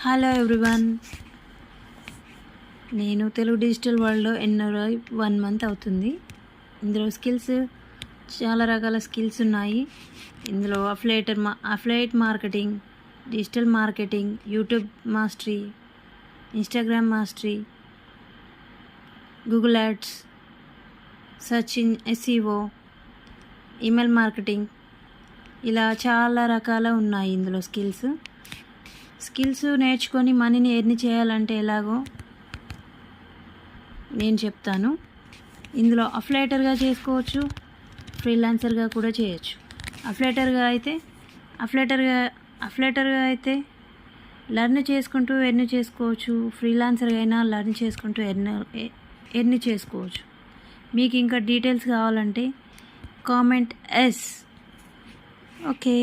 Hello everyone, నేను Telugu digital వరల్డ్లో ఎన్నో 1 మంత్ అవుతుంది. ఇందులో స్కిల్స్ చాలా రకాల స్కిల్స్ ఉన్నాయి. ఇందులో affiliate marketing, digital marketing, YouTube mastery, Instagram mastery, Google ads, search SEO, email marketing, ఇలా చాలా రకాల ఉన్నాయి. ఇందులో స్కిల్స్ నేర్చుకొని మనీని ఎర్న్ చేయాలంటే ఎలాగో నేను చెప్తాను. ఇందులో అఫిలియేటర్గా చేసుకోవచ్చు, ఫ్రీలాన్సర్గా కూడా చేయొచ్చు. అఫిలియేటర్గా అయితే లర్న్ చేసుకుంటూ ఎర్న్ చేసుకోవచ్చు. ఫ్రీలాన్సర్గా అయినా లర్న్ చేసుకుంటూ ఎర్న్ చేసుకోవచ్చు. మీకు ఇంకా డీటెయిల్స్ కావాలంటే కామెంట్ ఓకే.